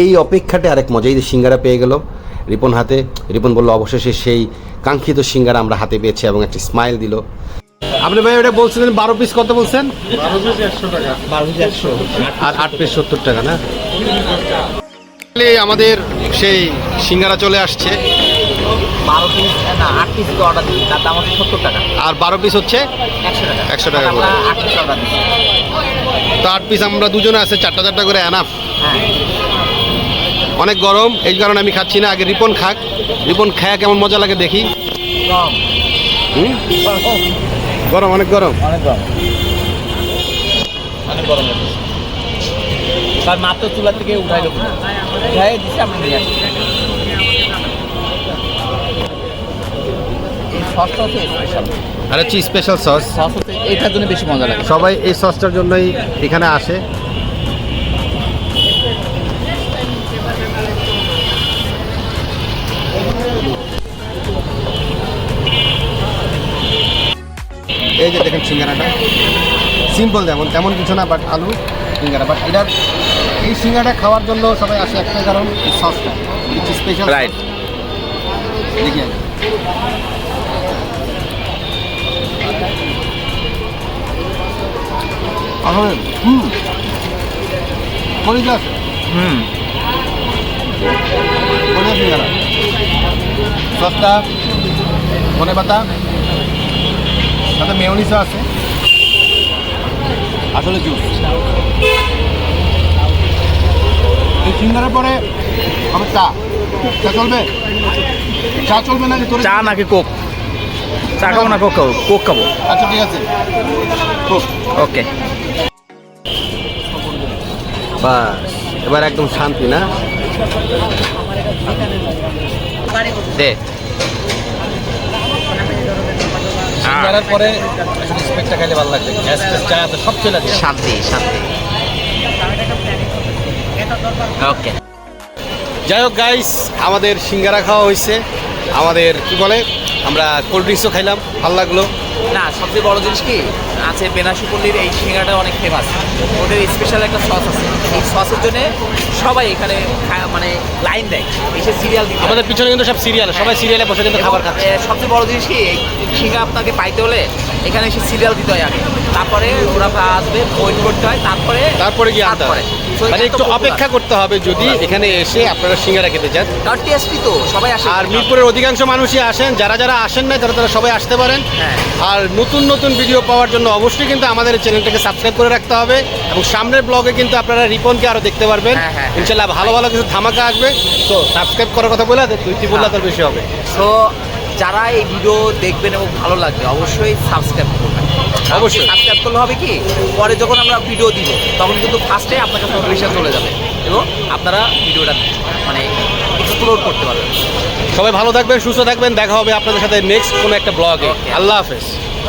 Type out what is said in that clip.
এই অপেক্ষাটা আরেক মজা। এই যে সিঙ্গারা পেয়ে গেল রিপন হাতে, রিপন বললো অবশেষে সেই কাঙ্ক্ষিত সিঙ্গারা আমরা হাতে পেয়েছি এবং একটা স্মাইল দিল। আপনি ভাই ওটা বলছিলেন 12 পিস কত বলছেন? 12 পিস 100 টাকা। 12 পিস 100 আর 8 পিস 70 টাকা না? আমাদের সেই সিঙ্গারা চলে আসছে। 12 পিস না 8 পিস অর্ডার দিই, তার দাম হচ্ছে 70 টাকা। আর 12 পিস হচ্ছে 100 টাকা। 100 টাকা করে। আমরা 8 পিস অর্ডার দিই। তো 8 পিস আমরা দুজনে আছে, 4টা করে এনাফ। হ্যাঁ। অনেক গরম, এই কারণে আমি খাচ্ছি না। আগে রিপন খাক, রিপন খায় কেমন মজা লাগে দেখি। কম। গরম, অনেক গরম। অনেক গরম। অনেক গরম লাগছে। তার মাত্র চুলা থেকে উঠাইলো। উঠাই দিছি আমরা নিয়ে আসছি। এই সসটা হচ্ছে স্পেশাল। আর হচ্ছে স্পেশাল সস। সস হচ্ছে এটার জন্য বেশি মজা লাগে। সবাই এই সসটার জন্যই এখানে আসে। এই যে দেখেন সিঙ্গারাটা সিম্পল, তেমন কিছু না, বাট আলু সিঙ্গারা। বাট এটার এই সিঙ্গারাটা খাওয়ার জন্য সবাই আসে একটাই কারণ, এই সসটা স্পেশাল। রাইট। দেখি মরিচা আছে, মরিচা সিঙ্গারা, সসটা ধনে পাতা, সাথে মেয়োনিজও আছে, আসলে জুস। এই সিঙ্গারার পরে হবে চা। চা চলবে? চা চলবে নাকি তোর? চা নাকি কোক? চা খাবো না কোক খাবো? কোক খাবো। আচ্ছা ঠিক আছে, কোক। ওকে। বাস এবার একদম শান্তি না? দে। সিঙ্গারার পরে স্পেকটা খাইলে ভালো লাগবে। গ্যাস চা তো সব চলে যায়। শান্তি শান্তি। ওকে। যাই হোক গাইস, আমাদের সিঙ্গারা খাওয়া হয়েছে, আমাদের কি বলে আমরা কোল্ড ড্রিঙ্কসও খাইলাম, ভালো লাগলো। না, সবচেয়ে বড় জিনিস কি আছে, বেনাশুপল্লির এই সিঙ্গারাটা অনেক ফেমাস। ওদের স্পেশাল একটা সস আছে, এই সসের জন্য সবাই এখানে মানে লাইন দেয়, এসে সিরিয়াল দিতে। আমাদের পিছনে কিন্তু সব সিরিয়াল, সবাই সিরিয়ালে বসে কিন্তু খাবার খাচ্ছে। সবচেয়ে বড় জিনিস কি, এই সিঙ্গারা আপনাকে পাইতে হলে এখানে এসে সিরিয়াল দিতে হয় আগে, তারপরে ওরা আসবে, ওয়েট করতে হয়, তারপরে গিয়ে আনতে হয়। মানে একটু অপেক্ষা করতে হবে যদি এখানে এসে আপনারা সিঙ্গারা খেতে চান। কারণ টেস্টি তো সবাই আসে। আর মিরপুরের অধিকাংশ মানুষই আসেন, যারা আসেন না তারা সবাই আসতে পারেন। হ্যাঁ। আর নতুন ভিডিও পাওয়ার জন্য অবশ্যই কিন্তু আমাদের চ্যানেলটাকে সাবস্ক্রাইব করে রাখতে হবে, এবং সামনের ব্লগে কিন্তু আপনারা রিপনকে আরো দেখতে পারবেন। হ্যাঁ। ইনশাআল্লাহ ভালো কিছু ধামাকা আসবে। তো সাবস্ক্রাইব করার কথা বলে তুই বললে তোর বেশি হবে। তো যারা এই ভিডিও দেখবেন এবং ভালো লাগবে অবশ্যই সাবস্ক্রাইব করবেন। অবশ্যই সাবস্ক্রাইব করলে হবে কি, পরে যখন আমরা ভিডিও দিব তখন কিন্তু ফার্স্টে আপনার কাছে নোটিফিকেশন চলে যাবে এবং আপনারা ভিডিওটা মানে এক্সপ্লোর করতে পারবেন। সবাই ভালো থাকবেন, সুস্থ থাকবেন, দেখা হবে আপনাদের সাথে নেক্সট কোনো একটা ব্লগে। আল্লাহ হাফেজ।